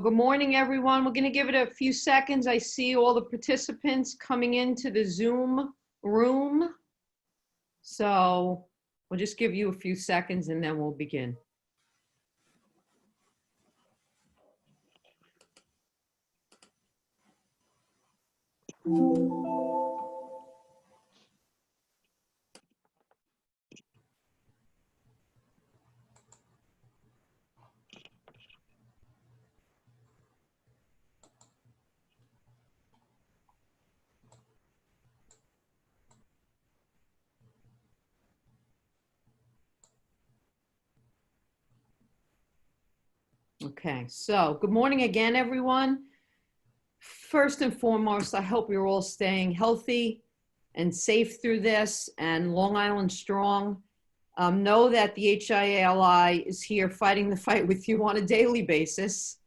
Good morning, everyone. We're going to give it a few seconds. I see all the participants coming into the Zoom room. So we'll just give you a few seconds and then we'll begin. Okay, so good morning again, everyone. First and foremost, I hope you're all staying healthy and safe through this, and Long Island strong. Know that the HIA-LI is here fighting the fight with you on a daily basis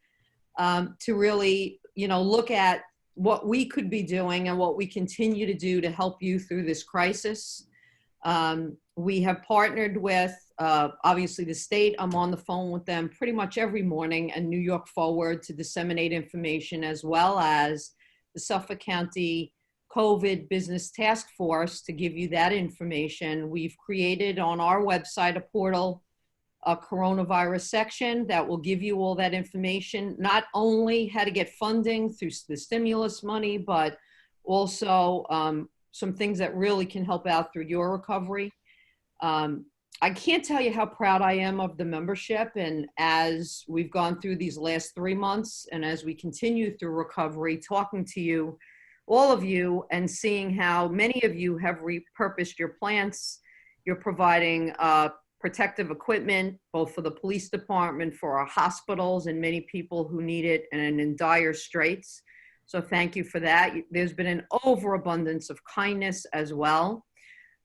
to really, look at what we could be doing and what we continue to do to help you through this crisis. We have partnered with, obviously, the state. I'm on the phone with them pretty much every morning, and New York Forward to disseminate information, as well as the Suffolk County COVID Business Task Force to give you that information. We've created on our website a portal, a coronavirus section that will give you all that information, not only how to get funding through the stimulus money, but also some things that really can help out through your recovery. I can't tell you how proud I am of the membership, and as we've gone through these last 3 months and as we continue through recovery, talking to you, all of you, and seeing how many of you have repurposed your plants. You're providing protective equipment, both for the police department, for our hospitals, and many people who need it and in dire straits. So thank you for that. There's been an overabundance of kindness as well.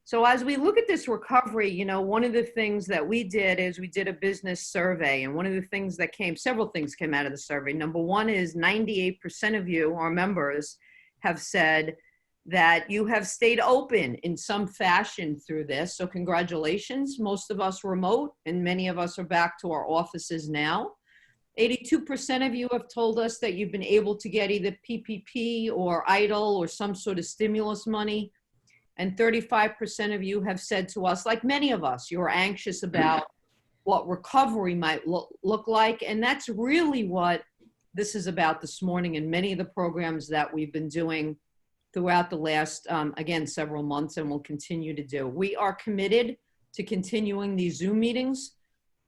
So as we look at this recovery, one of the things that we did is we did a business survey. And one of the things that several things came out of the survey. Number one is 98% of you, our members, have said that you have stayed open in some fashion through this. So congratulations. Most of us remote, and many of us are back to our offices now. 82% of you have told us that you've been able to get either PPP or EIDL or some sort of stimulus money. And 35% of you have said to us, like many of us, you're anxious about what recovery might look like. And that's really what this is about this morning, and many of the programs that we've been doing throughout the last, again, several months, and will continue to do. We are committed to continuing these Zoom meetings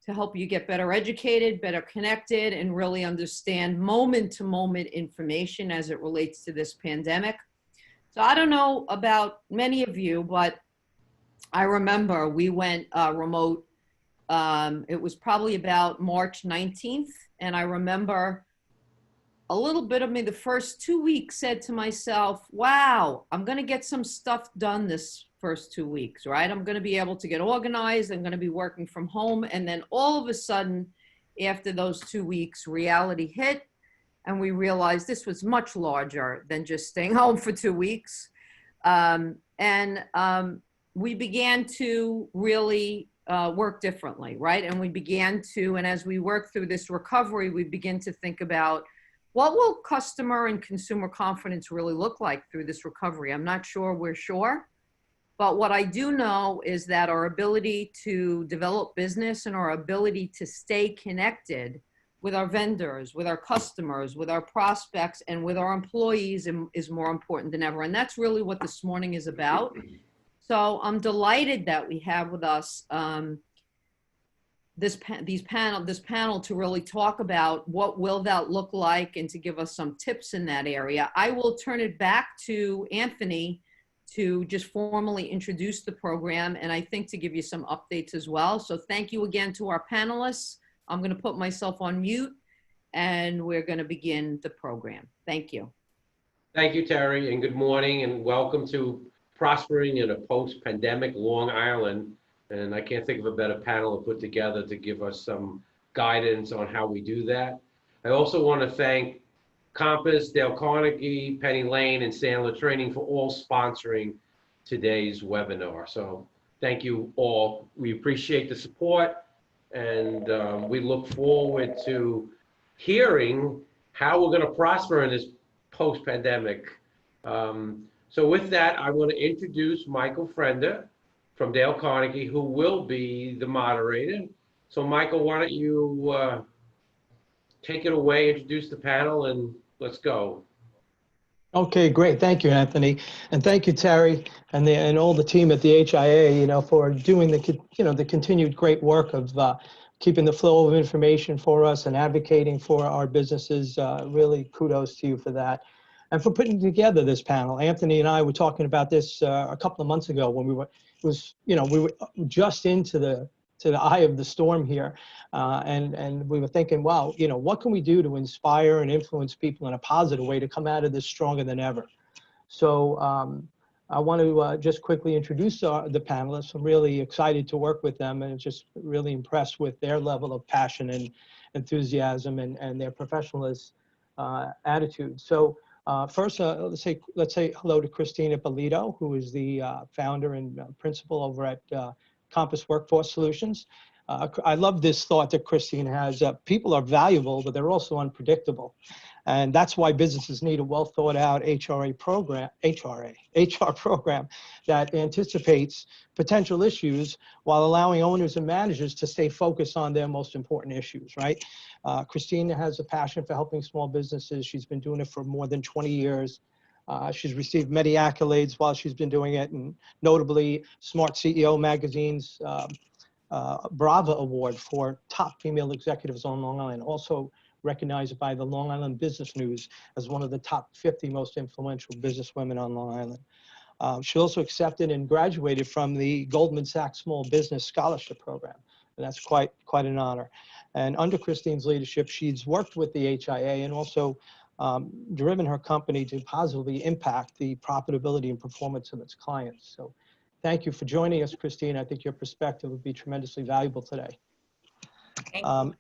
to help you get better educated, better connected, and really understand moment-to-moment information as it relates to this pandemic. So I don't know about many of you, but I remember we went remote. It was probably about March 19th. And I remember a little bit of me the first 2 weeks said to myself, wow, I'm going to get some stuff done this first 2 weeks, right? I'm going to be able to get organized. I'm going to be working from home. And then all of a sudden, after those 2 weeks, reality hit. And we realized this was much larger than just staying home for 2 weeks. We began to really work differently, right? And we began to, and as we work through this recovery, we begin to think about what will customer and consumer confidence really look like through this recovery? I'm not sure we're sure, but what I do know is that our ability to develop business and our ability to stay connected with our vendors, with our customers, with our prospects, and with our employees is more important than ever. And that's really what this morning is about. So I'm delighted that we have with us this panel to really talk about what will that look like and to give us some tips in that area. I will turn it back to Anthony to just formally introduce the program, and I think to give you some updates as well. So thank you again to our panelists. I'm going to put myself on mute, and we're going to begin the program. Thank you. Thank you, Terry, and good morning, and welcome to Prospering in a Post-Pandemic Long Island. And I can't think of a better panel to put together to give us some guidance on how we do that. I also want to thank Compass, Dale Carnegie, Penny Lane, and Sandler Training for all sponsoring today's webinar. So thank you all. We appreciate the support, and we look forward to hearing how we're going to prosper in this post-pandemic. So with that, I want to introduce Michael Frender from Dale Carnegie, who will be the moderator. So Michael, why don't you take it away, introduce the panel, and let's go. Okay, great. Thank you, Anthony, and thank you, Terry, and all the team at the HIA. For doing the continued great work of keeping the flow of information for us and advocating for our businesses. Really, kudos to you for that, and for putting together this panel. Anthony and I were talking about this a couple of months ago when we were just into the eye of the storm here. And we were thinking, wow, what can we do to inspire and influence people in a positive way to come out of this stronger than ever? So I want to just quickly introduce the panelists. I'm really excited to work with them and just really impressed with their level of passion and enthusiasm and their professionalist attitude. So first, let's say hello to Christina Polito, who is the founder and principal over at Compass Workforce Solutions. I love this thought that Christine has. People are valuable, but they're also unpredictable. And that's why businesses need a well thought out HR program that anticipates potential issues while allowing owners and managers to stay focused on their most important issues, right? Christina has a passion for helping small businesses. She's been doing it for more than 20 years. She's received many accolades while she's been doing it, and notably Smart CEO Magazine's Brava Award for top female executives on Long Island, also recognized by the Long Island Business News as one of the top 50 most influential businesswomen on Long Island. She also accepted and graduated from the Goldman Sachs Small Business Scholarship Program, and that's quite an honor. And under Christine's leadership, she's worked with the HIA and also driven her company to positively impact the profitability and performance of its clients. So thank you for joining us, Christine. I think your perspective would be tremendously valuable today. Thank you.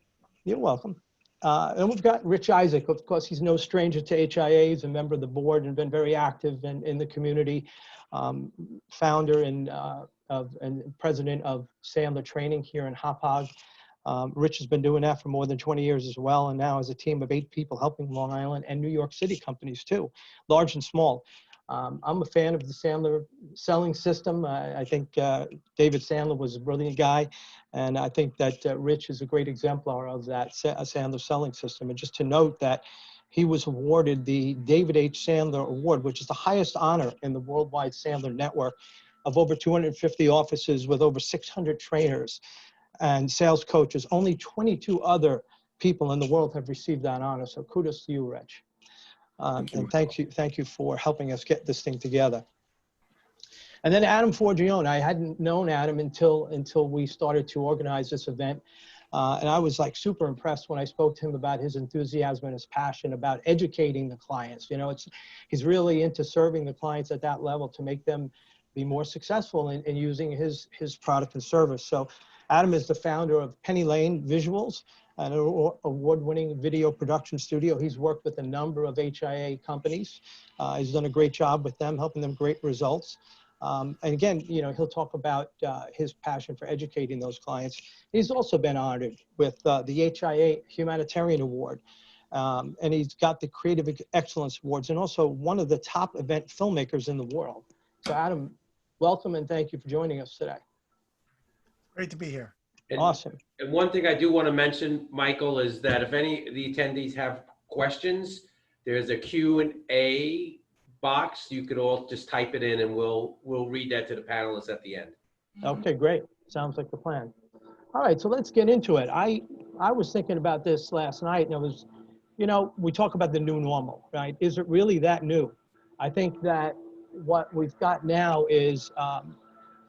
You're welcome. And we've got Rich Isaac. Of course, he's no stranger to HIA. He's a member of the board and been very active in the community. Founder and president of Sandler Training here in Hauppauge. Rich has been doing that for more than 20 years as well, and now has a team of 8 people helping Long Island and New York City companies too, large and small. I'm a fan of the Sandler selling system. I think David Sandler was a brilliant guy, and I think that Rich is a great exemplar of that Sandler selling system. And just to note that he was awarded the David H. Sandler Award, which is the highest honor in the worldwide Sandler network of over 250 offices with over 600 trainers and sales coaches. Only 22 other people in the world have received that honor. So kudos to you, Rich. And thank you for helping us get this thing together. And then Adam Forgione. I hadn't known Adam until we started to organize this event. And I was like super impressed when I spoke to him about his enthusiasm and his passion about educating the clients. He's really into serving the clients at that level to make them be more successful in using his product and service. So Adam is the founder of Penny Lane Visuals, an award-winning video production studio. He's worked with a number of HIA companies. He's done a great job with them, helping them great results. And again, he'll talk about his passion for educating those clients. He's also been honored with the HIA Humanitarian Award. And he's got the Creative Excellence Awards and also one of the top event filmmakers in the world. So Adam, welcome and thank you for joining us today. Great to be here. Awesome. And one thing I do want to mention, Michael, is that if any of the attendees have questions, there's a Q&A box. You could all just type it in and we'll read that to the panelists at the end. Okay, great. Sounds like the plan. All right, so let's get into it. I was thinking about this last night, and it was, we talk about the new normal, right? Is it really that new? I think that what we've got now is,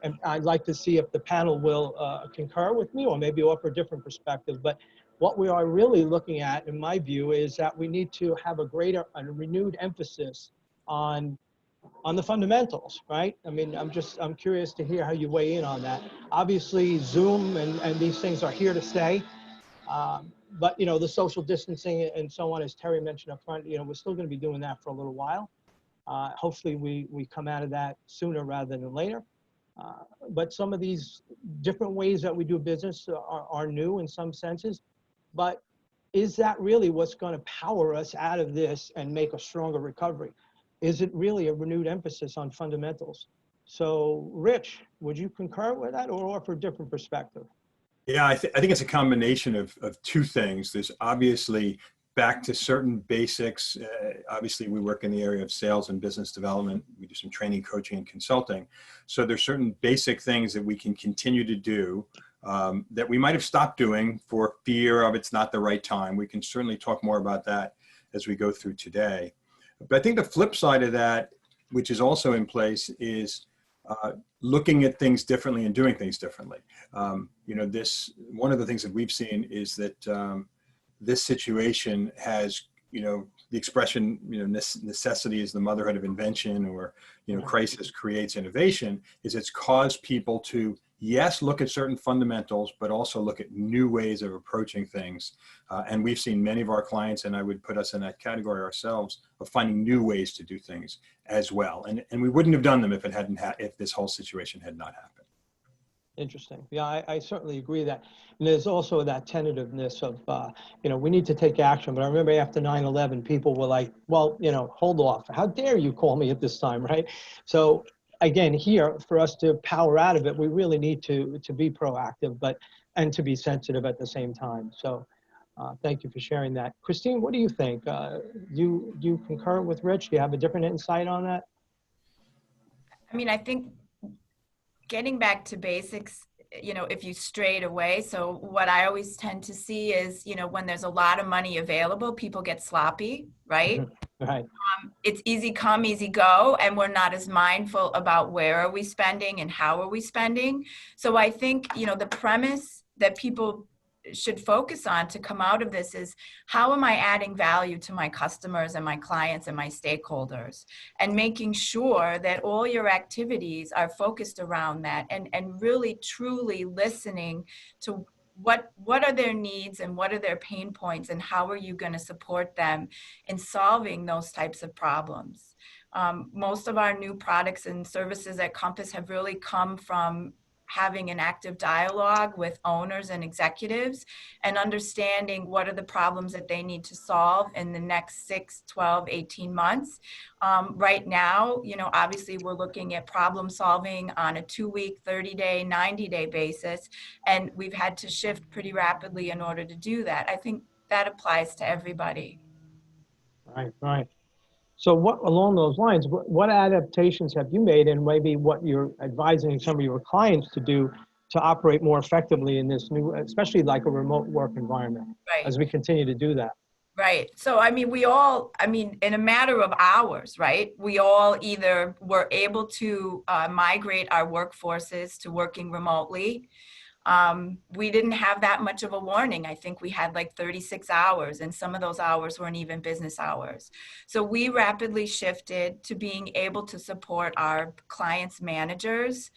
and I'd like to see if the panel will concur with me or maybe offer a different perspective, but what we are really looking at, in my view, is that we need to have a renewed emphasis on the fundamentals, right? I mean, I'm curious to hear how you weigh in on that. Obviously, Zoom and these things are here to stay, but the social distancing and so on, as Terry mentioned up front, we're still going to be doing that for a little while. Hopefully, we come out of that sooner rather than later. But some of these different ways that we do business are new in some senses. But is that really what's going to power us out of this and make a stronger recovery? Is it really a renewed emphasis on fundamentals? So, Rich, would you concur with that or offer a different perspective? Yeah, I think it's a combination of two things. There's obviously back to certain basics. Obviously, we work in the area of sales and business development. We do some training, coaching, and consulting. So there's certain basic things that we can continue to do that we might have stopped doing for fear of it's not the right time. We can certainly talk more about that as we go through today. But I think the flip side of that, which is also in place, is looking at things differently and doing things differently. One of the things that we've seen is that this situation has, the expression, necessity is the motherhood of invention, or, crisis creates innovation, is it's caused people to, yes, look at certain fundamentals, but also look at new ways of approaching things. And we've seen many of our clients, and I would put us in that category ourselves, of finding new ways to do things as well. And we wouldn't have done them if it hadn't if this whole situation had not happened. Interesting. Yeah, I certainly agree that. And there's also that tentativeness of, we need to take action. But I remember after 9/11, people were like, well, hold off. How dare you call me at this time, right? So again, here, for us to power out of it, we really need to be proactive, and to be sensitive at the same time. So thank you for sharing that. Christine, what do you think? You concur with Rich? Do you have a different insight on that? I mean, I think getting back to basics, if you strayed away. So what I always tend to see is, when there's a lot of money available, people get sloppy, right? Right. It's easy come, easy go, and we're not as mindful about where are we spending and how are we spending. So I think, the premise that people should focus on to come out of this is, how am I adding value to my customers and my clients and my stakeholders, and making sure that all your activities are focused around that, and really truly listening to what are their needs and what are their pain points, and how are you going to support them in solving those types of problems. Most of our new products and services at Compass have really come from having an active dialogue with owners and executives, and understanding what are the problems that they need to solve in the next 6, 12, 18 months. Right now, obviously we're looking at problem solving on a 2-week, 30-day, 90-day basis, and we've had to shift pretty rapidly in order to do that. I think that applies to everybody. Right. So what, along those lines, what adaptations have you made, and maybe what you're advising some of your clients to do to operate more effectively in this new, especially like a remote work environment, Right. as we continue to do that? Right. So, in a matter of hours, right, we all either were able to migrate our workforces to working remotely. We didn't have that much of a warning. I think we had like 36 hours, and some of those hours weren't even business hours. So we rapidly shifted to being able to support our clients' managers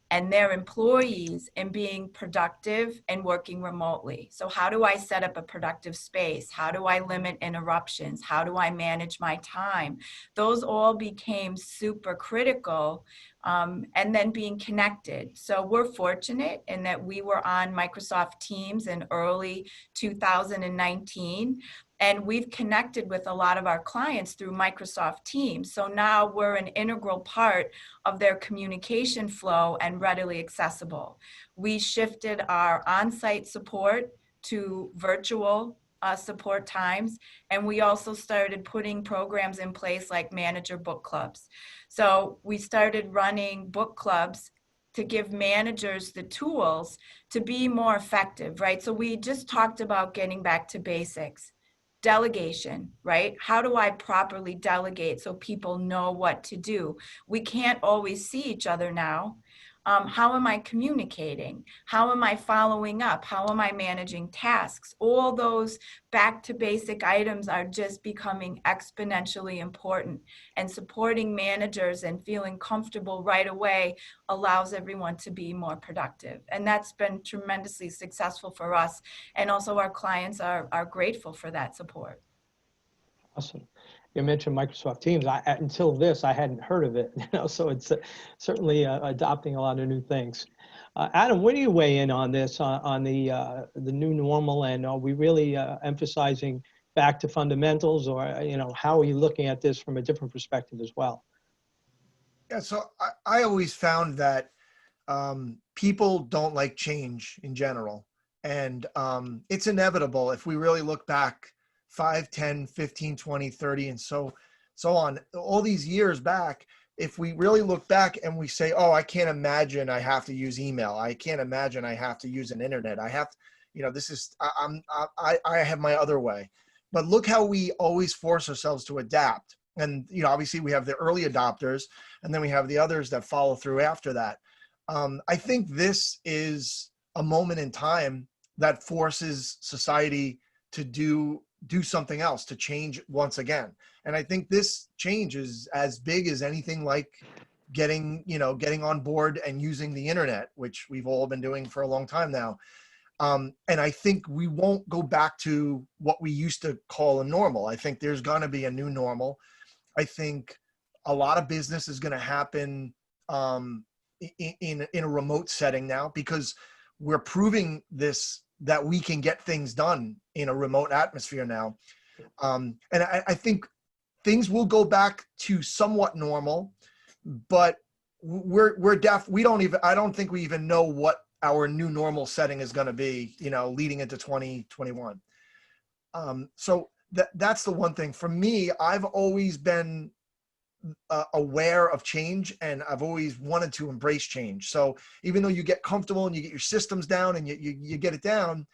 and their employees in being productive and working remotely. So how do I set up a productive space? How do I limit interruptions? How do I manage my time? Those all became super critical. And then being connected. So we're fortunate in that we were on Microsoft Teams in early 2019. And we've connected with a lot of our clients through Microsoft Teams. So now we're an integral part of their communication flow and readily accessible. We shifted our on-site support to virtual support times. And we also started putting programs in place like manager book clubs. So we started running book clubs to give managers the tools to be more effective, right? So we just talked about getting back to basics. Delegation, right? How do I properly delegate so people know what to do? We can't always see each other now. How am I communicating? How am I following up? How am I managing tasks? All those back to basic items are just becoming exponentially important, and supporting managers and feeling comfortable right away allows everyone to be more productive. And that's been tremendously successful for us. And also our clients are grateful for that support. Awesome. You mentioned Microsoft Teams. Until this, I hadn't heard of it. So it's certainly adopting a lot of new things. Adam, what do you weigh in on this, on the new normal, and are we really emphasizing back to fundamentals, or how are you looking at this from a different perspective as well? Yeah, so I always found that people don't like change in general. And it's inevitable if we really look back 5, 10, 15, 20, 30, and so on, all these years back. If we really look back and we say, oh, I can't imagine I have to use email. I can't imagine I have to use an internet. I have, this is, I have my other way. But look how we always force ourselves to adapt. And, obviously we have the early adopters, and then we have the others that follow through after that. I think this is a moment in time that forces society to do something else, to change once again. And I think this change is as big as anything like getting on board and using the internet, which we've all been doing for a long time now. And I think we won't go back to what we used to call a normal. I think there's going to be a new normal. I think a lot of business is going to happen in a remote setting now, because we're proving that we can get things done in a remote atmosphere now. And I think things will go back to somewhat normal, but I don't think we even know what our new normal setting is going to be, leading into 2021. So that's the one thing for me. I've always been aware of change, and I've always wanted to embrace change. So even though you get comfortable and you get your systems down and you get it down,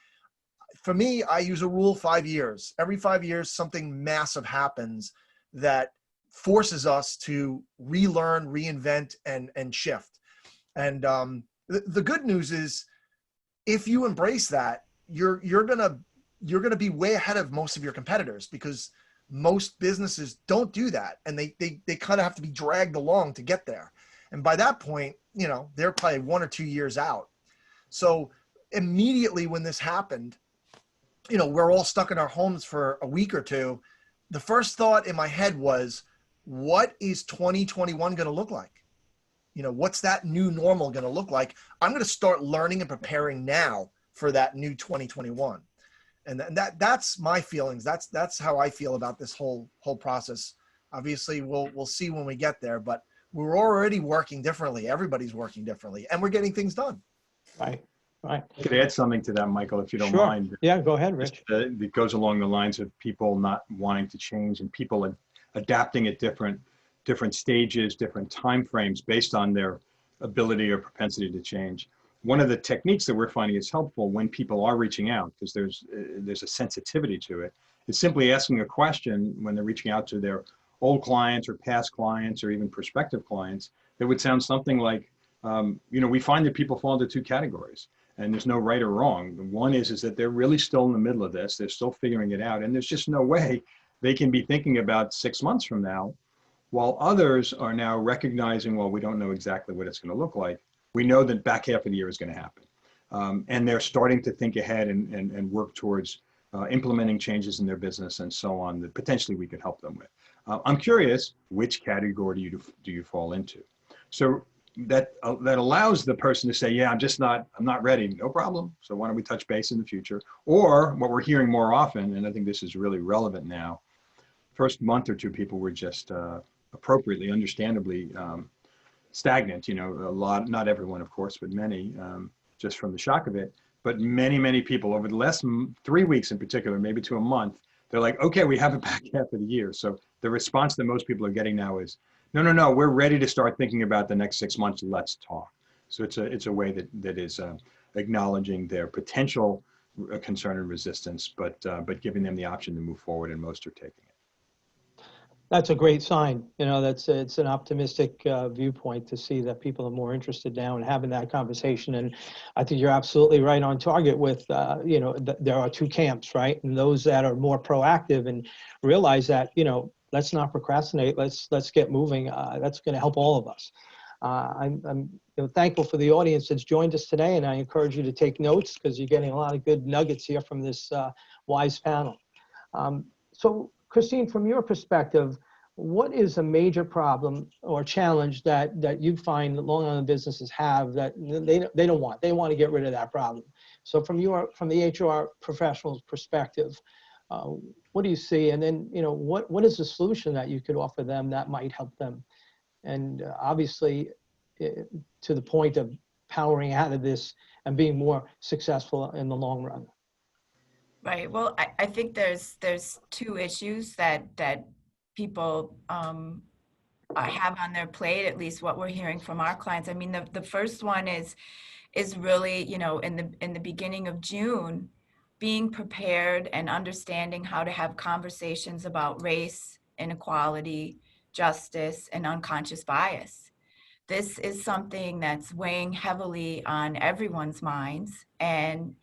for me, I use a rule: 5 years. Every 5 years, something massive happens that forces us to relearn, reinvent, and shift. And the good news is, if you embrace that, you're gonna be way ahead of most of your competitors, because most businesses don't do that, and they kind of have to be dragged along to get there. And by that point, they're probably 1 or 2 years out. So immediately when this happened, we're all stuck in our homes for a week or two. The first thought in my head was, what is 2021 going to look like? What's that new normal going to look like? I'm going to start learning and preparing now for that new 2021. And that's my feelings. That's how I feel about this whole process. Obviously, we'll see when we get there, but we're already working differently. Everybody's working differently, and we're getting things done. Right. I could add something to that, Michael, if you don't Sure. mind. Yeah, go ahead, Rich. It goes along the lines of people not wanting to change, and people adapting at different stages, different timeframes based on their ability or propensity to change. One of the techniques that we're finding is helpful when people are reaching out, because there's a sensitivity to it, is simply asking a question when they're reaching out to their old clients or past clients or even prospective clients that would sound something like, we find that people fall into 2 categories, and there's no right or wrong. One is that they're really still in the middle of this. They're still figuring it out, and there's just no way they can be thinking about 6 months from now, while others are now recognizing, well, we don't know exactly what it's going to look like. We know that back half of the year is going to happen. And they're starting to think ahead and work towards implementing changes in their business and so on that potentially we could help them with. I'm curious, which category do you fall into? So that allows the person to say, yeah, I'm not ready. No problem. So why don't we touch base in the future? Or what we're hearing more often, and I think this is really relevant now, first month or two, people were just appropriately, understandably, stagnant, a lot, not everyone, of course, but many, just from the shock of it. But many people over the last 3 weeks in particular, maybe to a month, they're like, okay, we have a back half of the year. So the response that most people are getting now is, no, we're ready to start thinking about the next 6 months. Let's talk. So it's a way that is acknowledging their potential concern and resistance, but giving them the option to move forward, and most are taking it. That's a great sign. It's an optimistic viewpoint to see that people are more interested now in having that conversation. And I think you're absolutely right on target with, there are 2 camps, right? And those that are more proactive and realize that, let's not procrastinate. Let's get moving. That's going to help all of us. I'm thankful for the audience that's joined us today, and I encourage you to take notes, because you're getting a lot of good nuggets here from this wise panel. So Christine, from your perspective, what is a major problem or challenge that you find that Long Island businesses have that they don't want? They want to get rid of that problem. So from the HR professional's perspective, what do you see? And then, what is the solution that you could offer them that might help them? And obviously, to the point of powering out of this and being more successful in the long run. Right. Well, I think there's two issues that people have on their plate, at least what we're hearing from our clients. I mean, the first one is really, in the beginning of June, being prepared and understanding how to have conversations about race, inequality, justice, and unconscious bias. This is something that's weighing heavily on everyone's minds. And,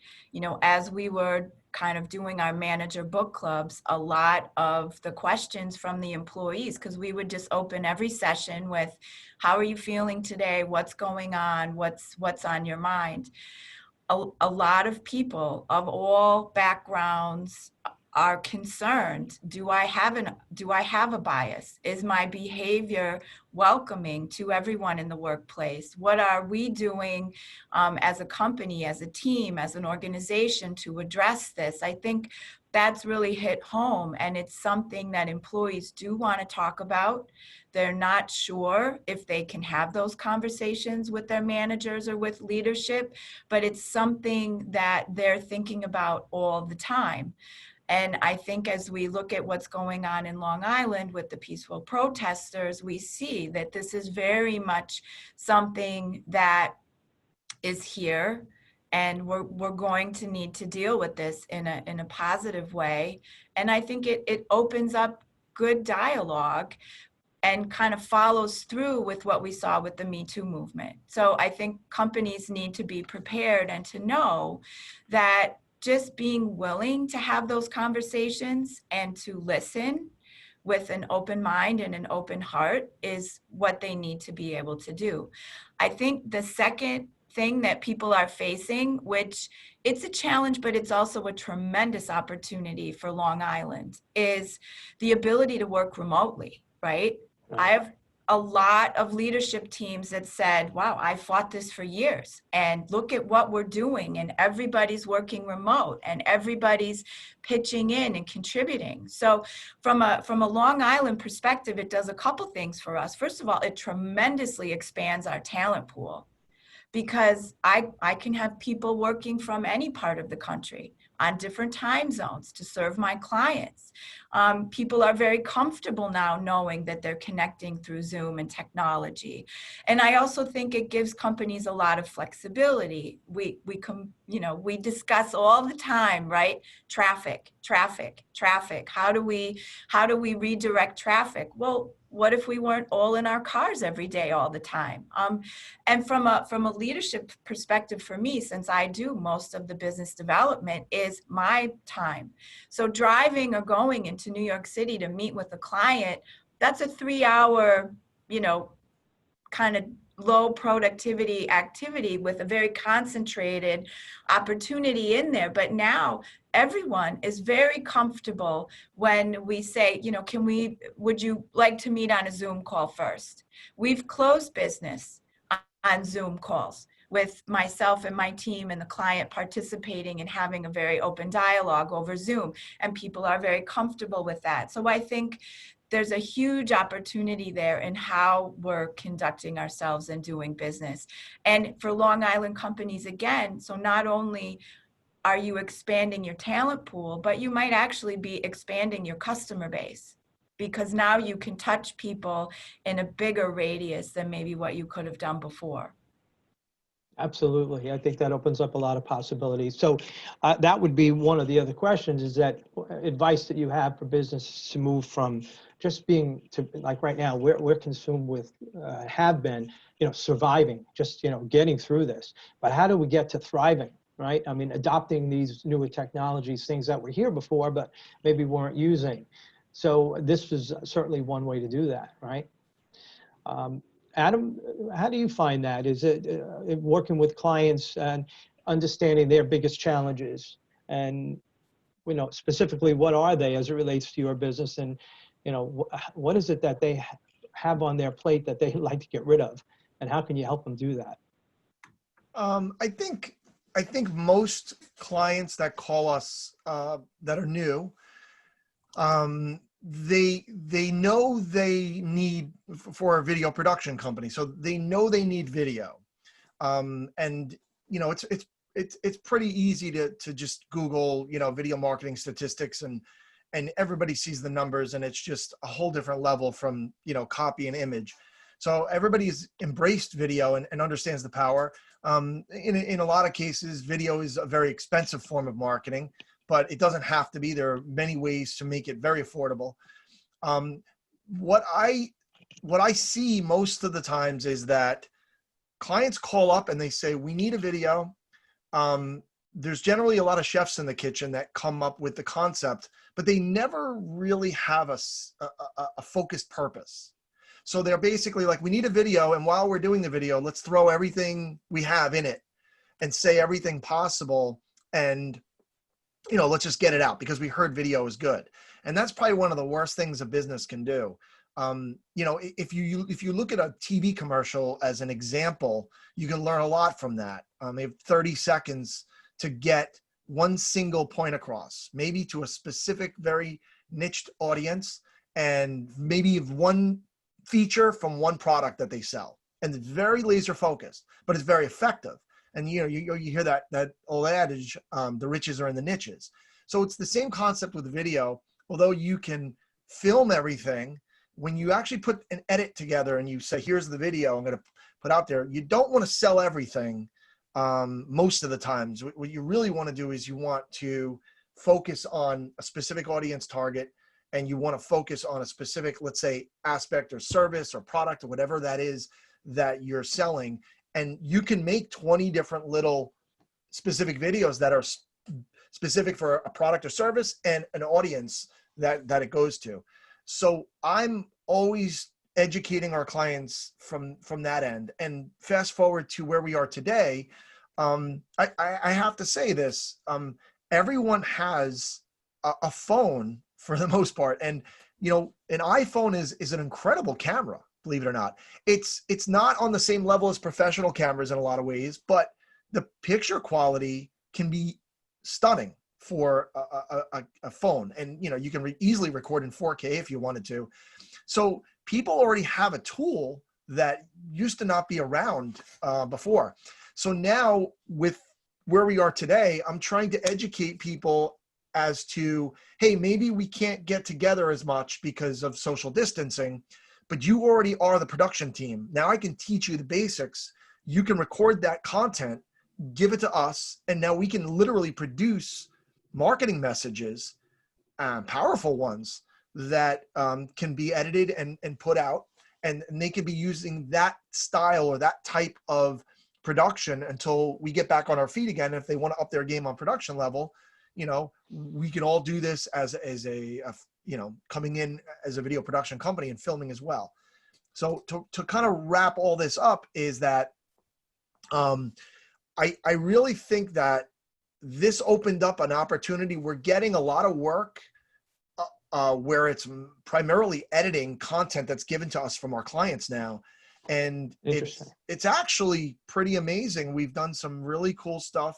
as we were kind of doing our manager book clubs, a lot of the questions from the employees, because we would just open every session with, how are you feeling today? What's going on? What's on your mind? A lot of people of all backgrounds are concerned. Do I have a bias? Is my behavior welcoming to everyone in the workplace? What are we doing as a company, as a team, as an organization to address this? I think that's really hit home, and it's something that employees do want to talk about. They're not sure if they can have those conversations with their managers or with leadership, but it's something that they're thinking about all the time. And I think as we look at what's going on in Long Island with the peaceful protesters, we see that this is very much something that is here, and we're going to need to deal with this in a positive way. And I think it opens up good dialogue and kind of follows through with what we saw with the Me Too movement. So I think companies need to be prepared and to know that just being willing to have those conversations and to listen with an open mind and an open heart is what they need to be able to do. I think the second thing that people are facing, which it's a challenge, but it's also a tremendous opportunity for Long Island, is the ability to work remotely, right? I have a lot of leadership teams that said, wow, I fought this for years, and look at what we're doing, and everybody's working remote and everybody's pitching in and contributing. So from a Long Island perspective, it does a couple things for us. First of all, it tremendously expands our talent pool, because I can have people working from any part of the country on different time zones to serve my clients. People are very comfortable now knowing that they're connecting through Zoom and technology. And I also think it gives companies a lot of flexibility. We discuss all the time, right? Traffic. How do we redirect traffic? Well, what if we weren't all in our cars every day all the time? And from a leadership perspective, for me, since I do most of the business development, is my time. So driving or going into New York City to meet with a client, that's a 3-hour, kind of low productivity activity with a very concentrated opportunity in there. But now everyone is very comfortable when we say, would you like to meet on a Zoom call first? We've closed business on Zoom calls with myself and my team and the client participating and having a very open dialogue over Zoom, and people are very comfortable with that. So I think there's a huge opportunity there in how we're conducting ourselves and doing business. And for Long Island companies, again, so not only are you expanding your talent pool, but you might actually be expanding your customer base, because now you can touch people in a bigger radius than maybe what you could have done before. Absolutely. I think that opens up a lot of possibilities. So that would be one of the other questions, is that advice that you have for businesses to move from just being to, like right now, we're consumed with, have been, surviving, just, getting through this. But how do we get to thriving, right? I mean, adopting these newer technologies, things that were here before, but maybe weren't using. So this is certainly one way to do that, right? Adam, how do you find that? Is it working with clients and understanding their biggest challenges and specifically, what are they as it relates to your business? And, what is it that they have on their plate that they'd like to get rid of? And how can you help them do that? I think most clients that call us that are new, they know they need for a video production company, so they know they need video, and it's pretty easy to just Google video marketing statistics, and everybody sees the numbers, and it's just a whole different level from copy and image. So everybody's embraced video and understands the power. In a lot of cases, video is a very expensive form of marketing, but it doesn't have to be. There are many ways to make it very affordable. What I see most of the times is that clients call up and they say, we need a video. There's generally a lot of chefs in the kitchen that come up with the concept, but they never really have a focused purpose. So they're basically like, we need a video, and while we're doing the video, let's throw everything we have in it and say everything possible, and let's just get it out because we heard video is good. And that's probably one of the worst things a business can do. If you look at a TV commercial as an example, you can learn a lot from that. They have 30 seconds to get one single point across, maybe to a specific, very niched audience, and maybe one feature from one product that they sell. And it's very laser focused, but it's very effective. And you hear that old adage, the riches are in the niches. So it's the same concept with video. Although you can film everything, when you actually put an edit together and you say, here's the video I'm going to put out there, you don't want to sell everything most of the times. What you really want to do is you want to focus on a specific audience target, and you want to focus on a specific, let's say, aspect or service or product or whatever that is that you're selling. And you can make 20 different little specific videos that are specific for a product or service and an audience that it goes to. So I'm always educating our clients from that end. And fast forward to where we are today, I have to say this, everyone has a phone for the most part. And, an iPhone is an incredible camera, believe it or not. It's not on the same level as professional cameras in a lot of ways, but the picture quality can be stunning for a phone. And, you can easily record in 4K if you wanted to. So people already have a tool that used to not be around before. So now with where we are today, I'm trying to educate people as to, hey, maybe we can't get together as much because of social distancing, but you already are the production team. Now I can teach you the basics. You can record that content, give it to us, and now we can literally produce marketing messages, powerful ones that can be edited and put out, and they can be using that style or that type of production until we get back on our feet again. If they want to up their game on production level, we can all do this as a coming in as a video production company and filming as well. So to kind of wrap all this up is that I really think that this opened up an opportunity. We're getting a lot of work where it's primarily editing content that's given to us from our clients now. And it's actually pretty amazing. We've done some really cool stuff.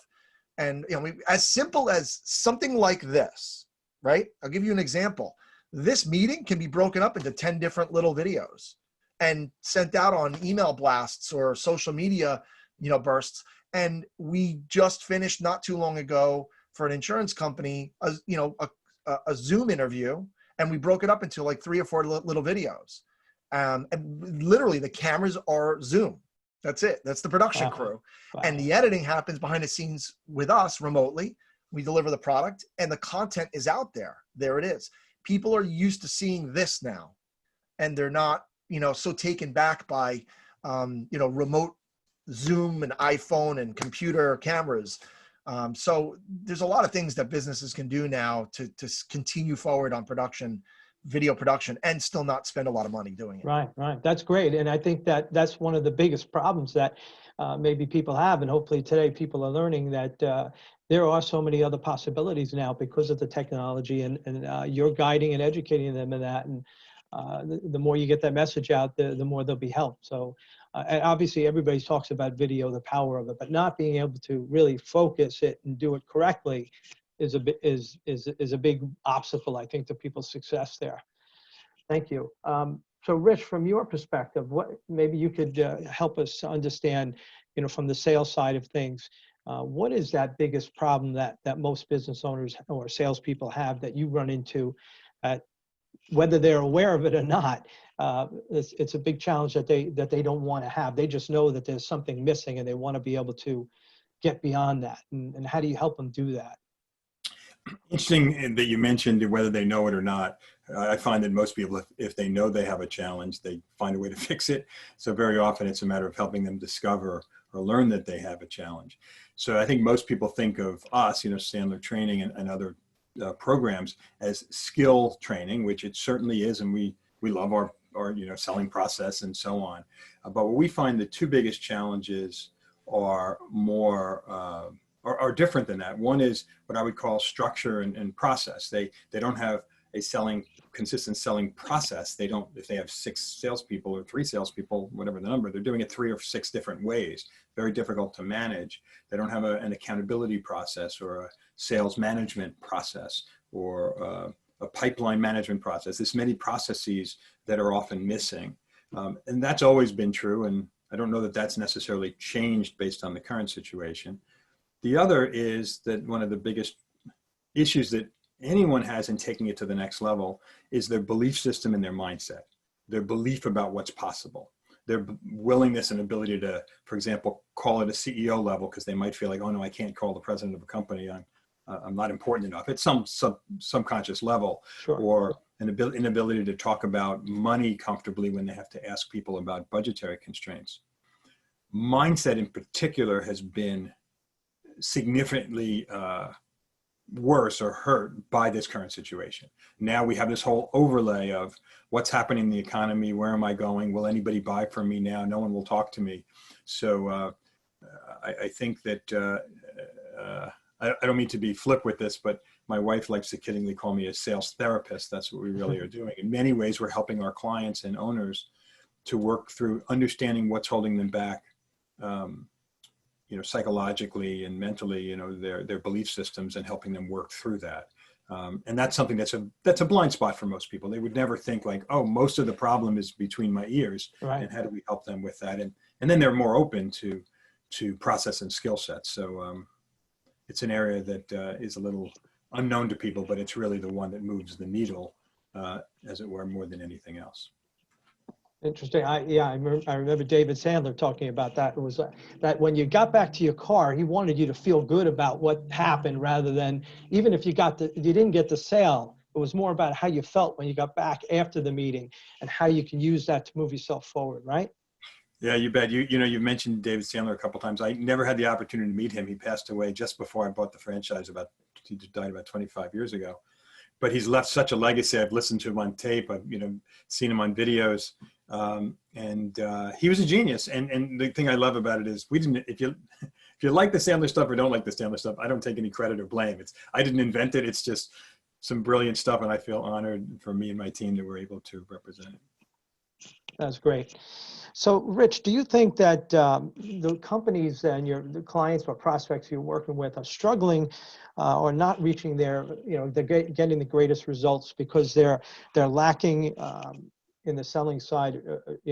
And as simple as something like this, right? I'll give you an example. This meeting can be broken up into 10 different little videos and sent out on email blasts or social media, bursts. And we just finished not too long ago for an insurance company, a Zoom interview, and we broke it up into like 3 or 4 little videos. And literally the cameras are Zoom. That's it. That's the production crew. Wow. And the editing happens behind the scenes with us remotely. We deliver the product and the content is out there. There it is. People are used to seeing this now, and they're not, so taken back by, remote Zoom and iPhone and computer cameras. So there's a lot of things that businesses can do now to continue forward on video production, and still not spend a lot of money doing it. Right. That's great. And I think that's one of the biggest problems that maybe people have. And hopefully today people are learning that there are so many other possibilities now because of the technology, and you're guiding and educating them in that. And the more you get that message out, the more they'll be helped. So and obviously everybody talks about video, the power of it, but not being able to really focus it and do it correctly is a big obstacle, I think, to people's success there. Thank you. So Rich, from your perspective, what maybe you could help us understand, from the sales side of things, what is that biggest problem that most business owners or salespeople have that you run into, whether they're aware of it or not? It's a big challenge that they don't want to have. They just know that there's something missing and they want to be able to get beyond that. And how do you help them do that? Interesting that you mentioned whether they know it or not. I find that most people, if they know they have a challenge, they find a way to fix it. So very often it's a matter of helping them discover or learn that they have a challenge. So I think most people think of us, Sandler Training and other programs as skill training, which it certainly is. And we love our selling process and so on. But what we find the two biggest challenges are are different than that. One is what I would call structure and process. They don't have a consistent selling process. They don't, if they have 6 salespeople or 3 salespeople, whatever the number, they're doing it 3 or 6 different ways. Very difficult to manage. They don't have an accountability process or a sales management process or a pipeline management process. There's many processes that are often missing. And that's always been true. And I don't know that that's necessarily changed based on the current situation. The other is that one of the biggest issues that anyone has in taking it to the next level is their belief system and their mindset, their belief about what's possible, their willingness and ability to, for example, call it a CEO level, because they might feel like, oh no, I can't call the president of a company. I'm not important enough at some subconscious level. Sure. Or an inability to talk about money comfortably when they have to ask people about budgetary constraints. Mindset in particular has been significantly worse or hurt by this current situation. Now we have this whole overlay of what's happening in the economy. Where am I going? Will anybody buy from me now? No one will talk to me. So I think that I don't mean to be flip with this, but my wife likes to kiddingly call me a sales therapist. That's what we really are doing. In many ways, we're helping our clients and owners to work through understanding what's holding them back, psychologically and mentally, their belief systems, and helping them work through that. And that's something that's a blind spot for most people. They would never think like, oh, most of the problem is between my ears. Right. And how do we help them with that? And then they're more open to process and skill sets. So it's an area that is a little unknown to people, but it's really the one that moves the needle, as it were, more than anything else. Interesting. I remember David Sandler talking about that. It was that when you got back to your car, he wanted you to feel good about what happened, rather than, even if you didn't get the sale, it was more about how you felt when you got back after the meeting and how you can use that to move yourself forward, right? Yeah, you bet. You mentioned David Sandler a couple of times. I never had the opportunity to meet him. He passed away just before I bought the franchise. He died about 25 years ago. But he's left such a legacy. I've listened to him on tape. I've seen him on videos, and he was a genius. And the thing I love about it is if you like the Sandler stuff or don't like the Sandler stuff, I don't take any credit or blame. I didn't invent it. It's just some brilliant stuff, and I feel honored for me and my team that we're able to represent it. That's great. So, Rich, do you think that the companies and the clients or prospects you're working with are struggling or not reaching they're getting the greatest results because they're lacking in the selling side,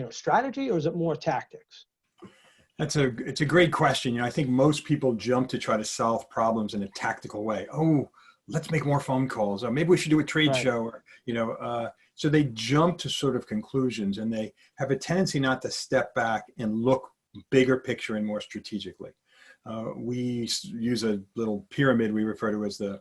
strategy, or is it more tactics? It's a great question. I think most people jump to try to solve problems in a tactical way. Oh, let's make more phone calls. Or maybe we should do a trade show. Or, so they jump to sort of conclusions, and they have a tendency not to step back and look bigger picture and more strategically. We use a little pyramid we refer to as the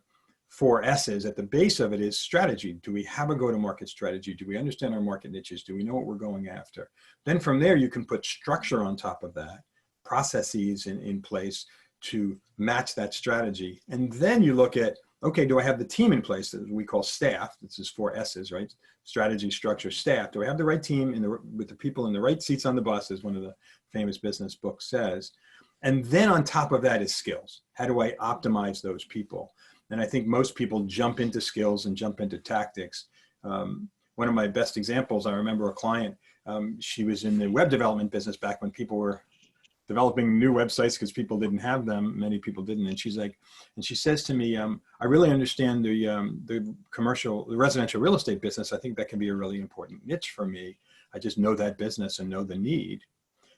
4 S's. At the base of it is strategy. Do we have a go-to-market strategy? Do we understand our market niches? Do we know what we're going after? Then from there, you can put structure on top of that, processes in place to match that strategy. And then you look at, okay, do I have the team in place that we call staff? This is 4 S's, right? Strategy, structure, staff. Do I have the right team with the people in the right seats on the bus, as one of the famous business books says? And then on top of that is skills. How do I optimize those people? And I think most people jump into skills and jump into tactics. One of my best examples, I remember a client, she was in the web development business back when people were developing new websites because people didn't have them. Many people didn't. And she's like, and she says to me, I really understand the residential real estate business. I think that can be a really important niche for me. I just know that business and know the need,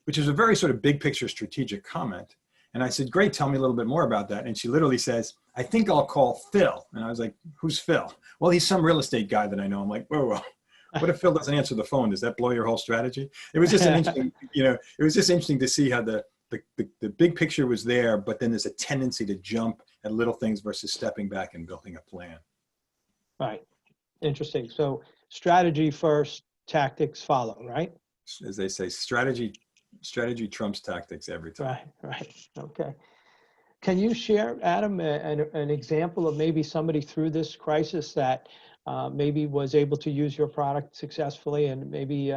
which is a very sort of big picture strategic comment. And I said, great, tell me a little bit more about that. And she literally says, I think I'll call Phil. And I was like, who's Phil? Well, he's some real estate guy that I know. I'm like, whoa. What if Phil doesn't answer the phone? Does that blow your whole strategy? It was just an interesting, it was just interesting to see how the big picture was there, but then there's a tendency to jump at little things versus stepping back and building a plan. Right. Interesting. So strategy first, tactics follow, right? As they say, strategy trumps tactics every time. Right. Okay. Can you share, Adam, an example of maybe somebody through this crisis that maybe was able to use your product successfully and maybe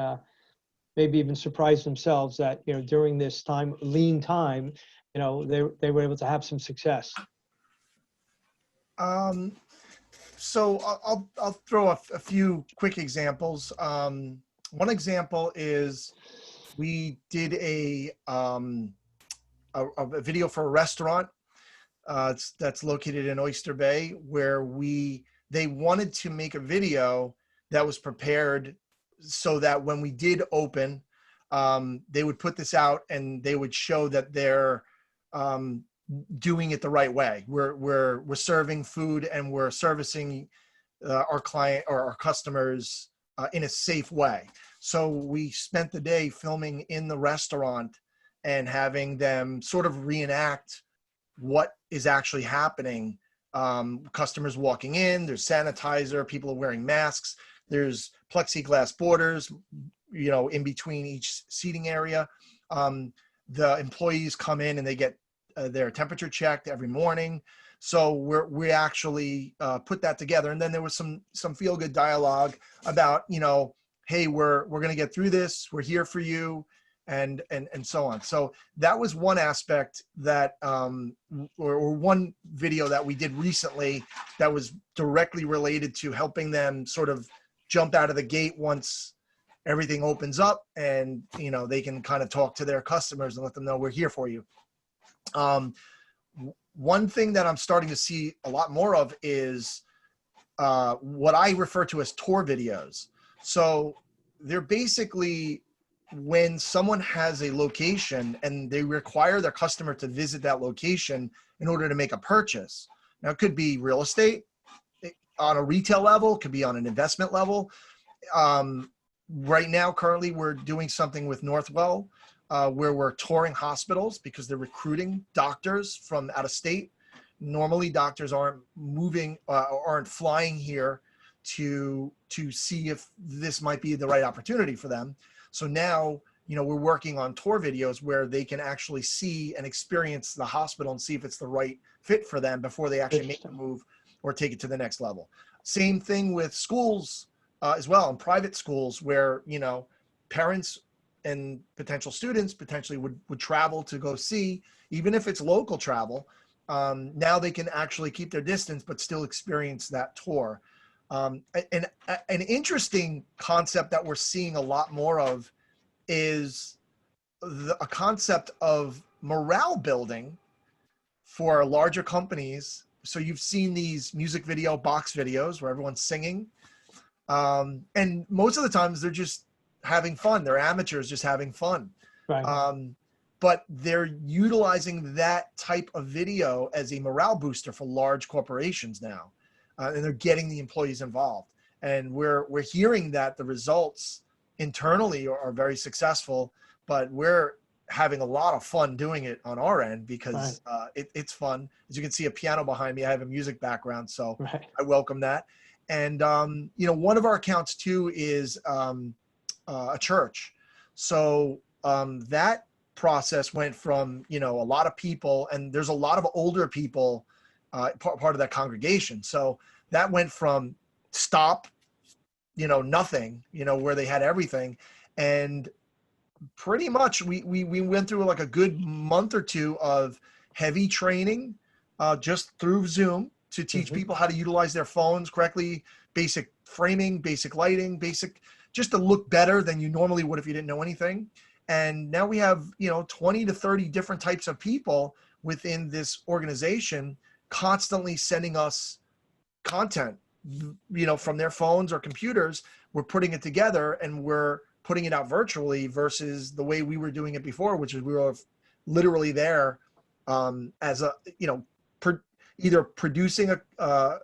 even surprise themselves that, during this time, lean time, they were able to have some success? So I'll throw a few quick examples. One example is we did a video for a restaurant that's located in Oyster Bay, where they wanted to make a video that was prepared so that when we did open, they would put this out and they would show that they're doing it the right way. We're serving food and we're servicing our client or our customers in a safe way. So we spent the day filming in the restaurant and having them sort of reenact what is actually happening. Customers walking in, there's sanitizer, people are wearing masks, there's plexiglass borders, in between each seating area. The employees come in and they get their temperature checked every morning. So we actually put that together. And then there was some feel-good dialogue about, hey, we're going to get through this. We're here for you. And so on. So that was one aspect that, or one video that we did recently that was directly related to helping them sort of jump out of the gate once everything opens up and, they can kind of talk to their customers and let them know we're here for you. One thing that I'm starting to see a lot more of is what I refer to as tour videos. So they're basically when someone has a location and they require their customer to visit that location in order to make a purchase. Now, it could be real estate on a retail level, it could be on an investment level. Right now, currently, we're doing something with Northwell where we're touring hospitals because they're recruiting doctors from out of state. Normally, doctors aren't aren't flying here to see if this might be the right opportunity for them. So now, we're working on tour videos where they can actually see and experience the hospital and see if it's the right fit for them before they actually make the move or take it to the next level. Same thing with schools as well, and private schools where, parents and potential students potentially would travel to go see, even if it's local travel. Now they can actually keep their distance, but still experience that tour. And an interesting concept that we're seeing a lot more of is a concept of morale building for larger companies. So you've seen these music video box videos where everyone's singing. And most of the times they're just having fun. They're amateurs just having fun. Right. But they're utilizing that type of video as a morale booster for large corporations now. And they're getting the employees involved. And we're hearing that the results internally are very successful, but we're having a lot of fun doing it on our end because it's fun. As you can see a piano behind me, I have a music background, so I welcome that. And, one of our accounts too is a church. So that process went from, a lot of people, and there's a lot of older people part of that congregation. So that went from stop, nothing, where they had everything. And pretty much we went through like a good month or two of heavy training just through Zoom to teach people how to utilize their phones correctly, basic framing, basic lighting, basic, just to look better than you normally would if you didn't know anything. And now we have, 20 to 30 different types of people within this organization constantly sending us content, from their phones or computers. We're putting it together and we're putting it out virtually versus the way we were doing it before, which is we were literally there as a, either producing a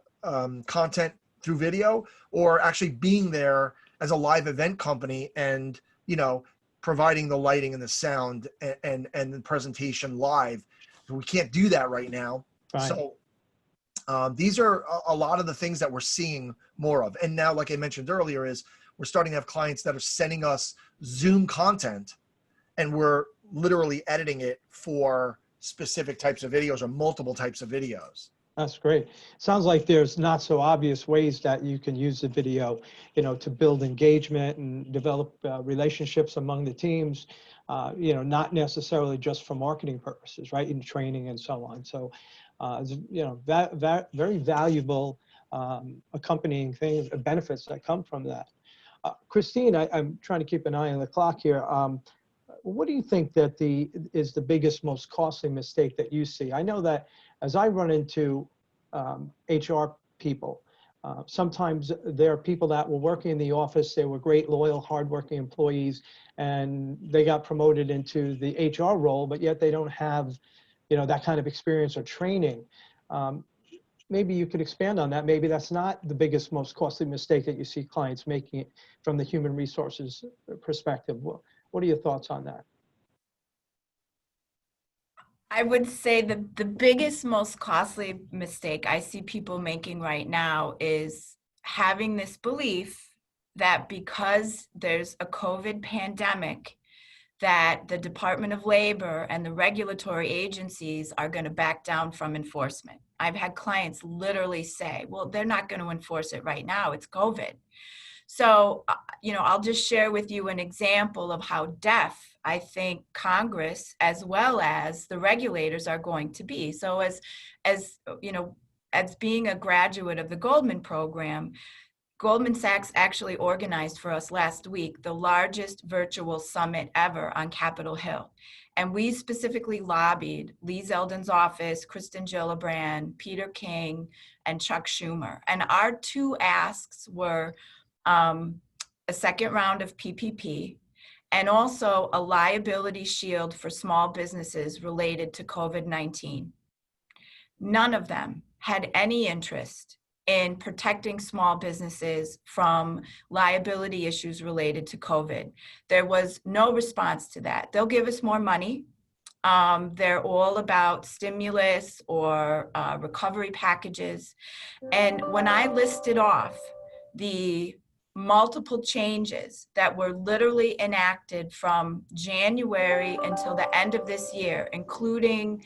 content through video or actually being there as a live event company and, providing the lighting and the sound and the presentation live. We can't do that right now. Right. So these are a lot of the things that we're seeing more of. And now, like I mentioned earlier, is we're starting to have clients that are sending us Zoom content and we're literally editing it for specific types of videos or multiple types of videos. That's great. Sounds like there's not so obvious ways that you can use the video, to build engagement and develop relationships among the teams, not necessarily just for marketing purposes, right? In training and so on. So, very valuable accompanying things, benefits that come from that. Christine, I'm trying to keep an eye on the clock here. What do you think that is the biggest, most costly mistake that you see? I know that as I run into HR people, sometimes there are people that were working in the office, they were great, loyal, hardworking employees, and they got promoted into the HR role, but yet they don't have, that kind of experience or training. Maybe you could expand on that. Maybe that's not the biggest, most costly mistake that you see clients making it from the human resources perspective. What are your thoughts on that? I would say the biggest, most costly mistake I see people making right now is having this belief that because there's a COVID pandemic, that the Department of Labor and the regulatory agencies are going to back down from enforcement. I've had clients literally say, well, they're not going to enforce it right now. It's COVID. So, I'll just share with you an example of how deaf I think Congress as well as the regulators are going to be. So as being a graduate of the Goldman program, Goldman Sachs actually organized for us last week the largest virtual summit ever on Capitol Hill. And we specifically lobbied Lee Zeldin's office, Kristen Gillibrand, Peter King, and Chuck Schumer. And our two asks were a second round of PPP and also a liability shield for small businesses related to COVID-19. None of them had any interest in protecting small businesses from liability issues related to COVID. There was no response to that. They'll give us more money. They're all about stimulus or recovery packages. And when I listed off the multiple changes that were literally enacted from January until the end of this year, including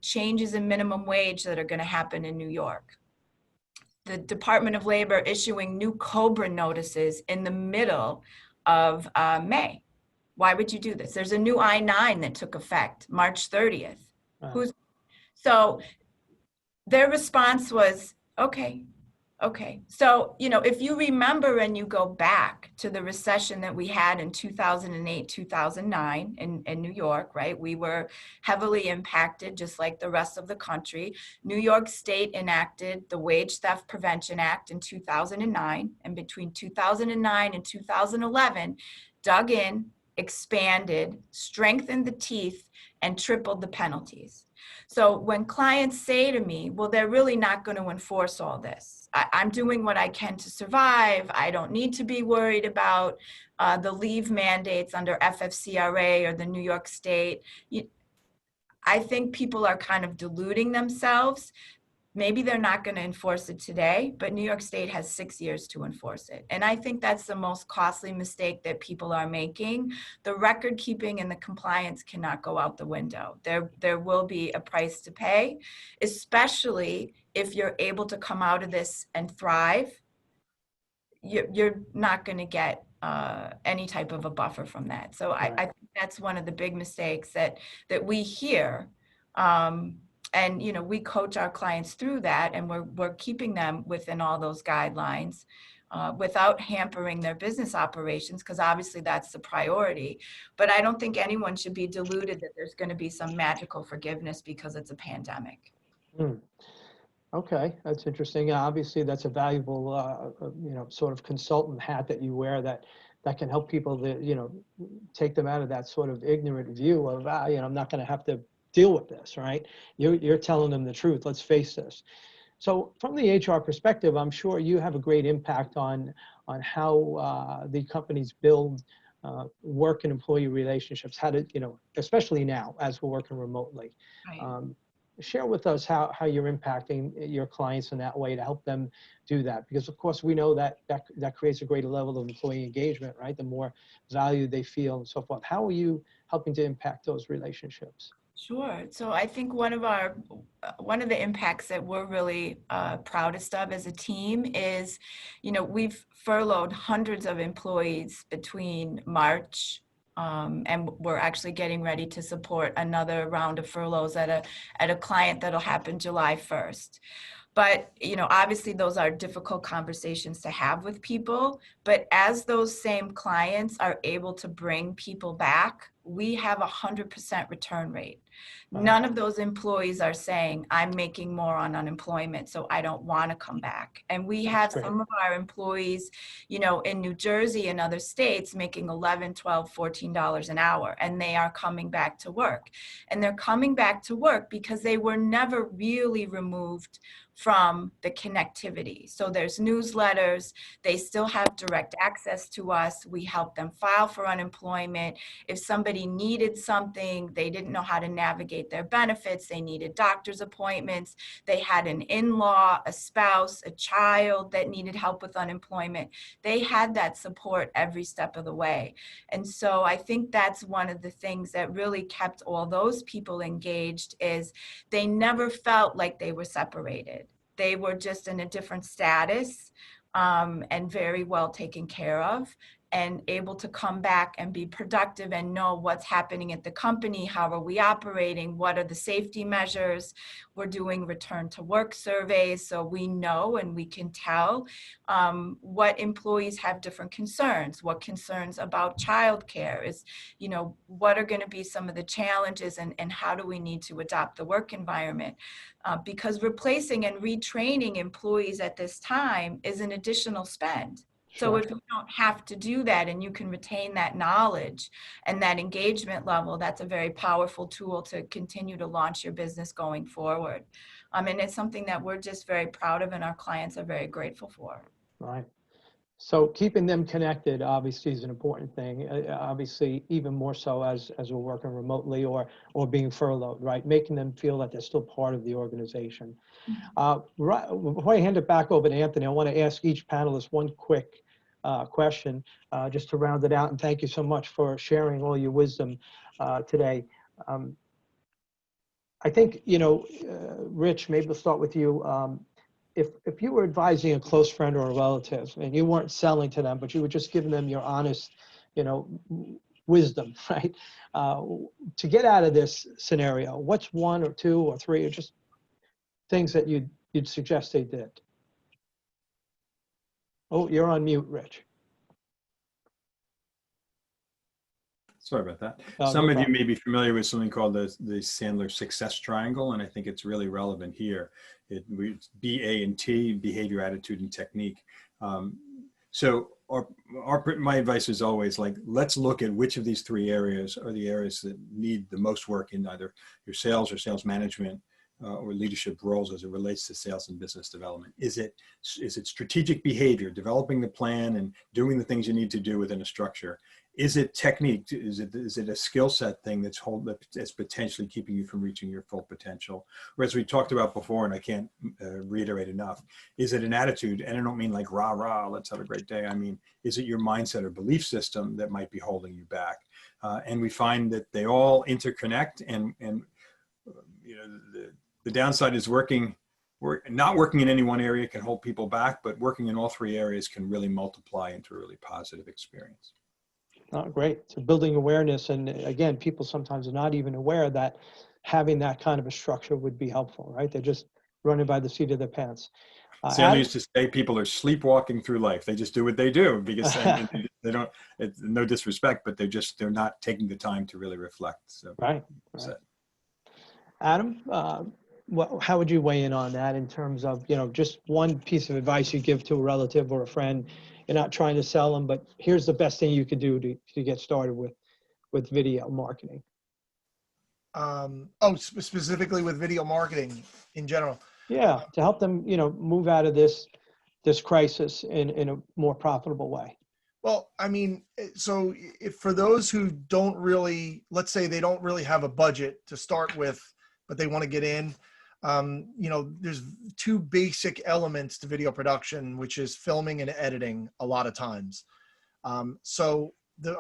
changes in minimum wage that are going to happen in New York, the Department of Labor issuing new COBRA notices in the middle of May. Why would you do this? There's a new I-9 that took effect March 30th. Right. So their response was, okay. So, if you remember and you go back to the recession that we had in 2008, 2009 in New York, right? We were heavily impacted just like the rest of the country. New York State enacted the Wage Theft Prevention Act in 2009, and between 2009 and 2011, dug in, expanded, strengthened the teeth, and tripled the penalties. So when clients say to me, well, they're really not going to enforce all this. I'm doing what I can to survive. I don't need to be worried about the leave mandates under FFCRA or the New York State. I think people are kind of deluding themselves. Maybe they're not going to enforce it today, but New York State has 6 years to enforce it. And I think that's the most costly mistake that people are making. The record keeping and the compliance cannot go out the window. There will be a price to pay, especially if you're able to come out of this and thrive. You're not going to get any type of a buffer from that. So Right. I think that's one of the big mistakes that we hear. And we coach our clients through that, and we're keeping them within all those guidelines without hampering their business operations, because obviously that's the priority. But I don't think anyone should be deluded that there's going to be some magical forgiveness because it's a pandemic. Hmm. Okay, that's interesting. Obviously, that's a valuable, sort of consultant hat that you wear that can help people that, take them out of that sort of ignorant view of, I'm not going to have to deal with this, right? You're telling them the truth. Let's face this. So from the HR perspective, I'm sure you have a great impact on how the companies build work and employee relationships, how to, especially now as we're working remotely. Right. Share with us how you're impacting your clients in that way to help them do that. Because of course we know that creates a greater level of employee engagement, right? The more value they feel and so forth. How are you helping to impact those relationships? Sure. So I think one of the impacts that we're really proudest of as a team is, we've furloughed hundreds of employees between March, and we're actually getting ready to support another round of furloughs at a client that'll happen July 1st. But, obviously those are difficult conversations to have with people. But as those same clients are able to bring people back, we have 100% return rate. None of those employees are saying, I'm making more on unemployment, so I don't want to come back. And we have some of our employees, in New Jersey and other states making $11, $12, $14 an hour, and they are coming back to work. And they're coming back to work because they were never really removed from the connectivity. So there's newsletters, they still have direct access to us. We help them file for unemployment. If somebody needed something, they didn't know how to navigate their benefits, they needed doctor's appointments, they had an in-law, a spouse, a child that needed help with unemployment, they had that support every step of the way. And so I think that's one of the things that really kept all those people engaged, is they never felt like they were separated. They were just in a different status, and very well taken care of, and able to come back and be productive and know what's happening at the company, how are we operating, what are the safety measures. We're doing return to work surveys, so we know and we can tell what employees have different concerns, what concerns about childcare is, what are going to be some of the challenges, and how do we need to adopt the work environment. Because replacing and retraining employees at this time is an additional spend. So if you don't have to do that and you can retain that knowledge and that engagement level, that's a very powerful tool to continue to launch your business going forward. And it's something that we're just very proud of and our clients are very grateful for. Right. So keeping them connected obviously is an important thing. Obviously, even more so as we're working remotely or being furloughed, right? Making them feel that they're still part of the organization. Right, before I hand it back over to Anthony, I want to ask each panelist one quick question just to round it out. And thank you so much for sharing all your wisdom today. I think, Rich, maybe we'll start with you. If you were advising a close friend or a relative and you weren't selling to them, but you were just giving them your honest, wisdom, right? To get out of this scenario, what's one or two or three or just things that you'd suggest they did? Oh, you're on mute, Rich. Sorry about that. No Some of you problem. may be familiar with something called the Sandler Success Triangle, and I think it's really relevant here. It's B, A, and T, behavior, attitude, and technique. So my advice is always like, let's look at which of these three areas are the areas that need the most work in either your sales or sales management or leadership roles as it relates to sales and business development. Is it strategic behavior, developing the plan and doing the things you need to do within a structure? Is it technique? Is it a skill set thing that's potentially keeping you from reaching your full potential? Or as we talked about before, and I can't reiterate enough, is it an attitude? And I don't mean like rah, rah, let's have a great day. I mean, is it your mindset or belief system that might be holding you back? And we find that they all interconnect, and the downside is working not working in any one area can hold people back, but working in all three areas can really multiply into a really positive experience. Oh, great. So building awareness. And again, people sometimes are not even aware that having that kind of a structure would be helpful, right? They're just running by the seat of their pants. Sally Adam? used to say people are sleepwalking through life. They just do what they do because and they don't, it's no disrespect, but they're not taking the time to really reflect. So, Right. Adam, how would you weigh in on that in terms of, just one piece of advice you give to a relative or a friend? You're not trying to sell them, but here's the best thing you could do to get started with video marketing. Specifically with video marketing in general. Yeah, to help them, move out of this crisis in a more profitable way. Well, I mean, so if for those who don't really, let's say they don't really have a budget to start with, but they want to get in, there's two basic elements to video production, which is filming and editing a lot of times. So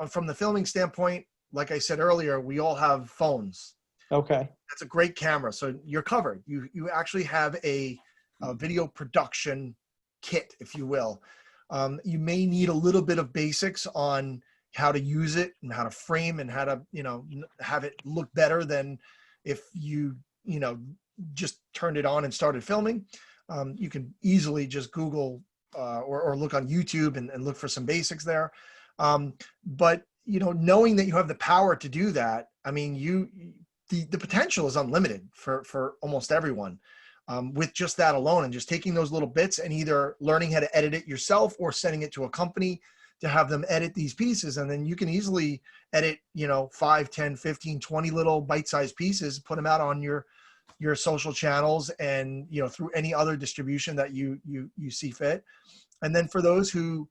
from the filming standpoint, like I said earlier, we all have phones. Okay. That's a great camera. So you're covered. You actually have a video production kit, if you will. You may need a little bit of basics on how to use it and how to frame and how to, have it look better than if you, just turned it on and started filming. You can easily just Google or look on YouTube and look for some basics there. But, knowing that you have the power to do that, I mean, the potential is unlimited for almost everyone. With just that alone and just taking those little bits and either learning how to edit it yourself or sending it to a company to have them edit these pieces. And then you can easily edit, 5, 10, 15, 20 little bite-sized pieces, put them out on your social channels and, through any other distribution that you see fit. And then for those who,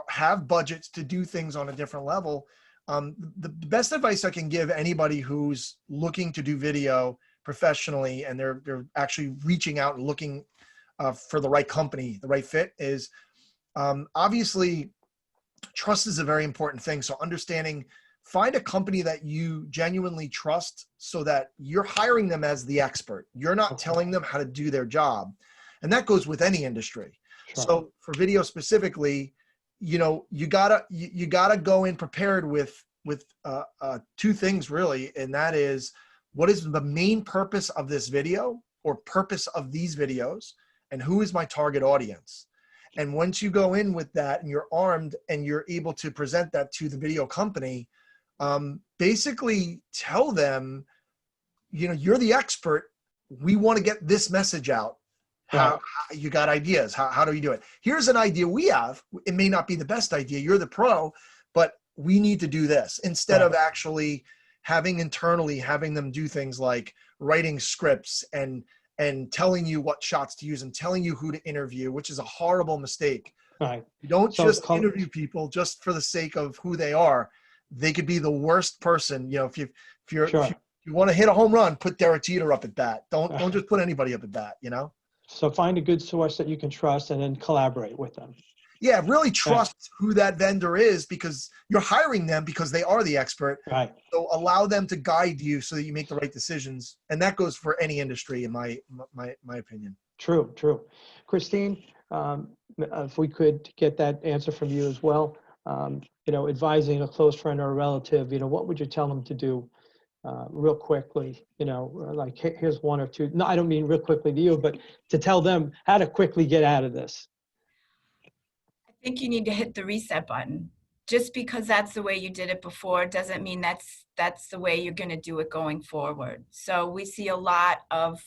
have budgets to do things on a different level, the best advice I can give anybody who's looking to do video professionally and they're actually reaching out and looking for the right company, the right fit is obviously trust is a very important thing. So find a company that you genuinely trust so that you're hiring them as the expert. You're not telling them how to do their job. And that goes with any industry. Sure. So for video specifically, you gotta go in prepared with two things really. And that is, what is the main purpose of this video or purpose of these videos? And who is my target audience? And once you go in with that and you're armed and you're able to present that to the video company, basically tell them, you're the expert. We want to get this message out. How you got ideas? How do you do it? Here's an idea we have. It may not be the best idea. You're the pro, but we need to do this instead of actually having them do things like writing scripts and telling you what shots to use and telling you who to interview, which is a horrible mistake. Right. You don't just interview people just for the sake of who they are. They could be the worst person. If you want to hit a home run, put Derek Jeter up at bat. Don't just put anybody up at bat, So find a good source that you can trust and then collaborate with them. Yeah, really trust who that vendor is because you're hiring them because they are the expert. Right. So allow them to guide you so that you make the right decisions. And that goes for any industry in my opinion. True. Christine, if we could get that answer from you as well, advising a close friend or a relative, what would you tell them to do real quickly? Like here's one or two. No, I don't mean real quickly to you, but to tell them how to quickly get out of this. I think you need to hit the reset button. Just because that's the way you did it before doesn't mean that's the way you're going to do it going forward. So we see a lot of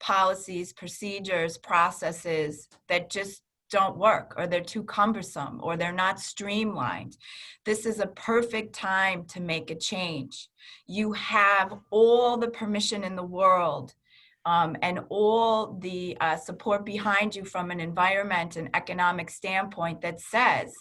policies, procedures, processes that just don't work, or they're too cumbersome, or they're not streamlined. This is a perfect time to make a change. You have all the permission in the world and all the support behind you from an environment and economic standpoint that says,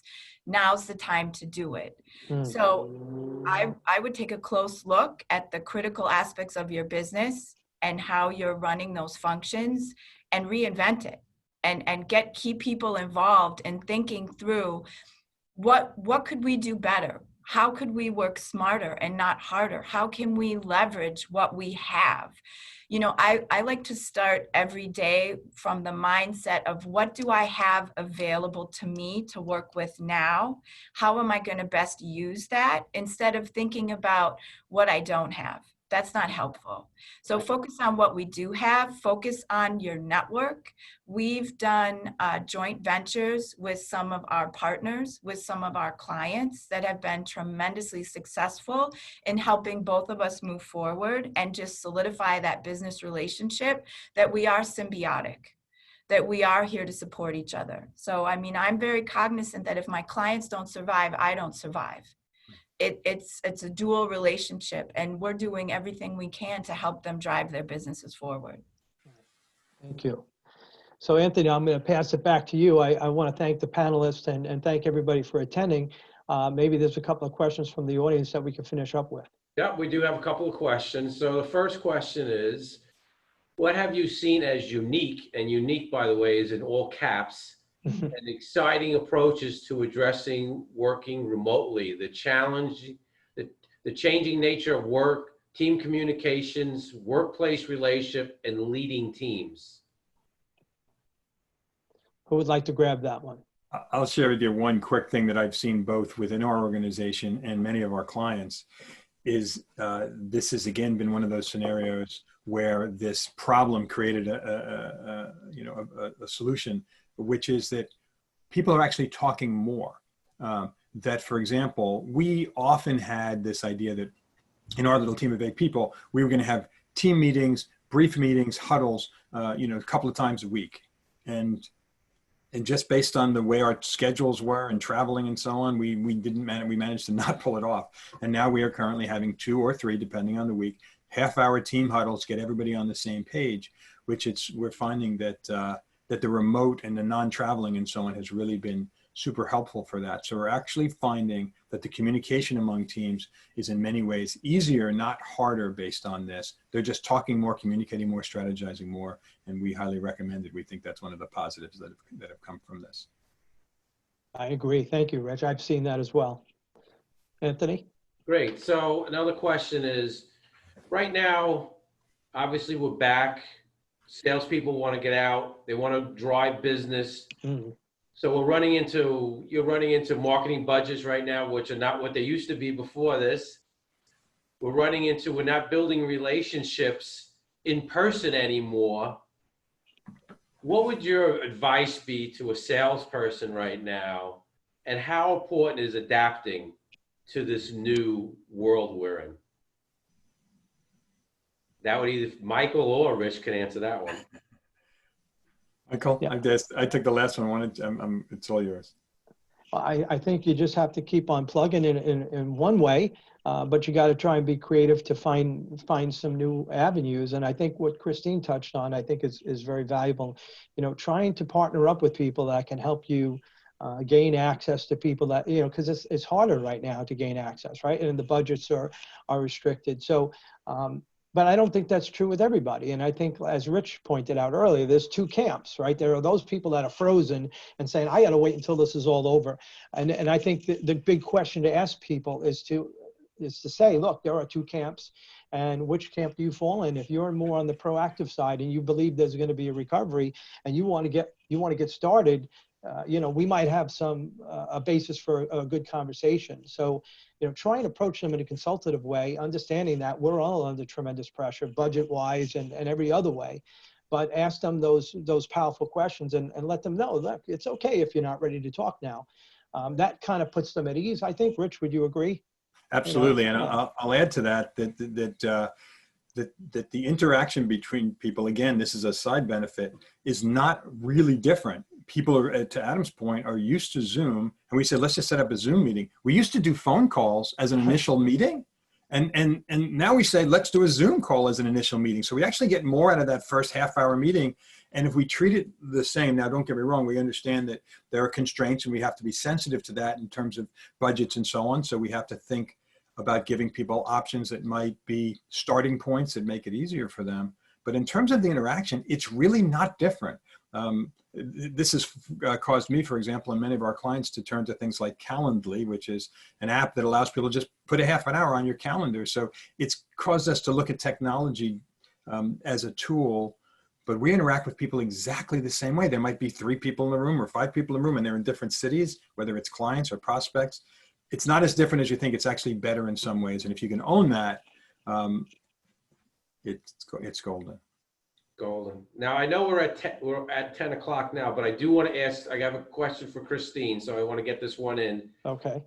now's the time to do it. So I would take a close look at the critical aspects of your business and how you're running those functions and reinvent it and keep people involved in thinking through what could we do better? how could we work smarter and not harder? How can we leverage what we have? You know, I like to start every day from the mindset of what do I have available to me to work with now? How am I going to best use that instead of thinking about what I don't have? That's not helpful. So focus on what we do have, focus on your network. We've done joint ventures with some of our partners, with some of our clients that have been tremendously successful in helping both of us move forward and just solidify that business relationship that we are symbiotic, that we are here to support each other. So, I mean, I'm very cognizant that if my clients don't survive, I don't survive. It's a dual relationship, and we're doing everything we can to help them drive their businesses forward. Thank you. So Anthony, I'm going to pass it back to you. I want to thank the panelists and thank everybody for attending. Maybe there's a couple of questions from the audience that we can finish up with. Yeah, we do have a couple of questions. So the first question is, what have you seen as unique, and unique, by the way, is in all caps, and exciting approaches to addressing working remotely, the challenge, the changing nature of work, team communications, workplace relationship, and leading teams? Who would like to grab that one? I'll share with you one quick thing that I've seen both within our organization and many of our clients is this has again been one of those scenarios where this problem created a solution, which is that people are actually talking more. That, for example, we often had this idea that in our little team of 8 people, we were going to have team meetings, brief meetings, huddles, a couple of times a week. And just based on the way our schedules were and traveling and so on, we managed to not pull it off. And now we are currently having 2 or 3, depending on the week, half-hour team huddles, get everybody on the same page, which we're finding that that the remote and the non-traveling and so on has really been super helpful for that. So we're actually finding that the communication among teams is in many ways easier, not harder based on this. They're just talking more, communicating more, strategizing more, and we highly recommend it. We think that's one of the positives that have come from this. I agree. Thank you, Rich. I've seen that as well. Anthony? Great. So another question is, right now, obviously we're back. Salespeople want to get out. They want to drive business. Mm. So you're running into marketing budgets right now, which are not what they used to be before this. We're not building relationships in person anymore. What would your advice be to a salesperson right now? And how important is adapting to this new world we're in? That would either Michael or Rich can answer that one. Michael, Yeah. I took the last one. It's all yours. I think you just have to keep on plugging in one way, but you got to try and be creative to find some new avenues. And I think what Christine touched on, I think is very valuable. You know, trying to partner up with people that can help you gain access to people that, you know, because it's harder right now to gain access, right? And the budgets are restricted. So, but I don't think that's true with everybody. And I think, as Rich pointed out earlier, there's 2 camps, right? There are those people that are frozen and saying, I got to wait until this is all over. And I think the big question to ask people is to say, look, there are 2 camps, and which camp do you fall in? If you're more on the proactive side and you believe there's going to be a recovery and you want to get started, you know, we might have a basis for a good conversation. So, you know, try and approach them in a consultative way, understanding that we're all under tremendous pressure, budget-wise and every other way. But ask them those powerful questions and let them know, look, it's okay if you're not ready to talk now. That kind of puts them at ease. I think, Rich, would you agree? Absolutely, You know, and I'll add to that that the interaction between people, again, this is a side benefit, is not really different. People are, to Adam's point, are used to Zoom, and we said, let's just set up a Zoom meeting. We used to do phone calls as an initial meeting, and now we say, let's do a Zoom call as an initial meeting. So we actually get more out of that first half-hour meeting. And if we treat it the same, now don't get me wrong, we understand that there are constraints and we have to be sensitive to that in terms of budgets and so on. So we have to think about giving people options that might be starting points that make it easier for them. But in terms of the interaction, it's really not different. this has caused me, for example, and many of our clients to turn to things like Calendly, which is an app that allows people to just put a half an hour on your calendar. So it's caused us to look at technology as a tool, but we interact with people exactly the same way. There might be 3 people in the room or 5 people in the room, and they're in different cities, whether it's clients or prospects. It's not as different as you think. It's actually better in some ways. And if you can own that, it's golden. Golden. Now, I know we're at 10 o'clock now, but I do want to ask, I have a question for Christine, so I want to get this one in. Okay.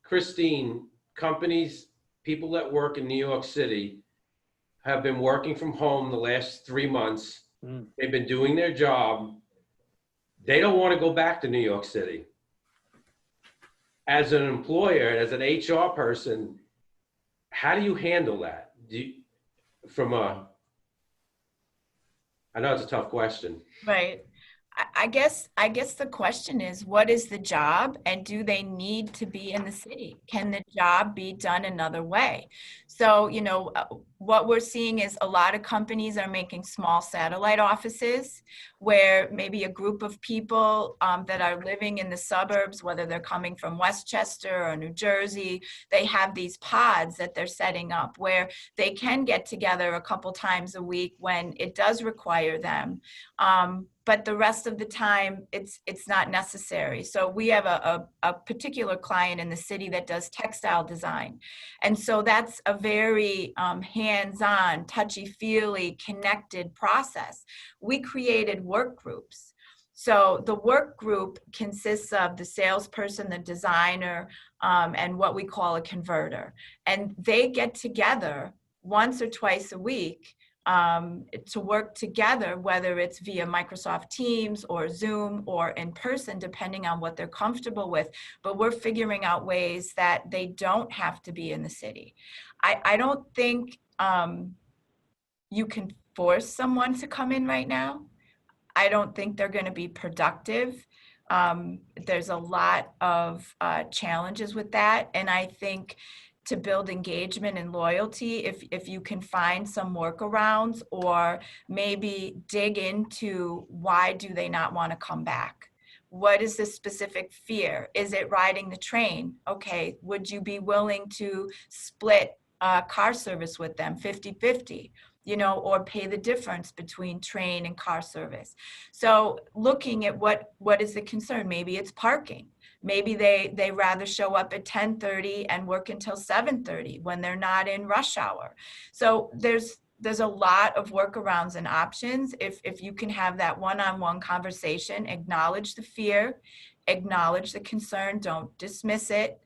Christine, companies, people that work in New York City have been working from home the last 3 months. They've been doing their job. They don't want to go back to New York City. As an employer, as an HR person, how do you handle that? I know it's a tough question. Right. I guess the question is, what is the job, and do they need to be in the city? Can the job be done another way? So, you know, what we're seeing is a lot of companies are making small satellite offices where maybe a group of people that are living in the suburbs, whether they're coming from Westchester or New Jersey, they have these pods that they're setting up where they can get together a couple times a week when it does require them. But the rest of the time, it's not necessary. So we have a particular client in the city that does textile design. And so that's a very hands-on, touchy-feely, connected process. We created work groups. So the work group consists of the salesperson, the designer, and what we call a converter. And they get together once or twice a week to work together, whether it's via Microsoft Teams or Zoom or in person, depending on what they're comfortable with. But we're figuring out ways that they don't have to be in the city. I don't think you can force someone to come in right now. I don't think they're going to be productive. There's a lot of challenges with that. And I think to build engagement and loyalty, if you can find some workarounds or maybe dig into why do they not want to come back? What is the specific fear? Is it riding the train? Okay, would you be willing to split car service with them 50-50? You know, or pay the difference between train and car service. So looking at what is the concern? Maybe it's parking. Maybe they rather show up at 10:30 and work until 7:30 when they're not in rush hour. So there's a lot of workarounds and options if you can have that one-on-one conversation, acknowledge the fear, acknowledge the concern, don't dismiss it,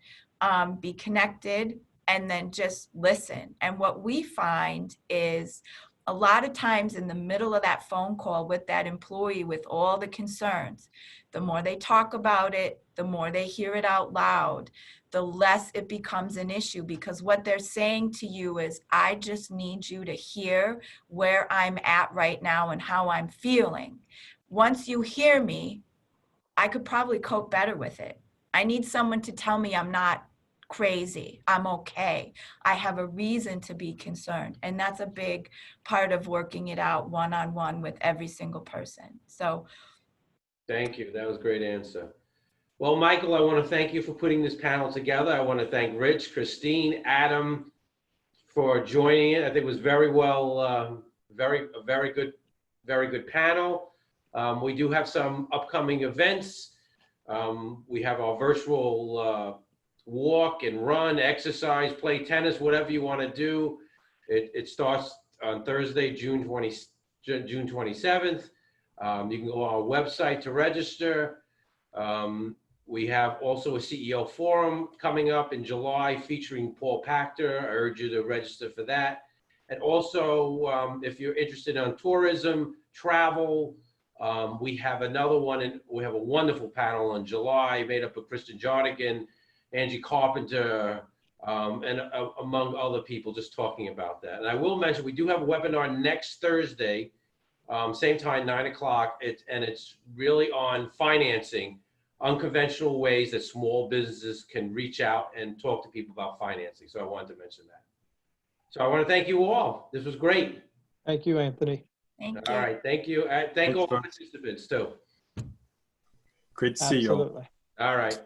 be connected, and then just listen. And what we find is a lot of times in the middle of that phone call with that employee with all the concerns, the more they talk about it, the more they hear it out loud, the less it becomes an issue, because what they're saying to you is, I just need you to hear where I'm at right now and how I'm feeling. Once you hear me, I could probably cope better with it. I need someone to tell me I'm not crazy. I'm okay. I have a reason to be concerned. And that's a big part of working it out one-on-one with every single person. So Thank you. That was a great answer. Well, Michael, I want to thank you for putting this panel together. I want to thank Rich, Christine, Adam for joining it. I think it was very well, a very good panel. We do have some upcoming events. We have our virtual walk and run, exercise, play tennis, whatever you want to do. It starts on Thursday, June 27th. You can go on our website to register. We have also a CEO forum coming up in July featuring Paul Pachter. I urge you to register for that. And also, if you're interested in tourism, travel, we have another one, and we have a wonderful panel in July made up of Kristen Jardigan, Angie Carpenter, and among other people just talking about that. And I will mention, we do have a webinar next Thursday, same time, 9 o'clock, and it's really on financing, unconventional ways that small businesses can reach out and talk to people about financing. So I wanted to mention that. So I want to thank you all. This was great. Thank you, Anthony. thank you. All right, thank you. Thank all participants too. Great to see you all. Absolutely. All right.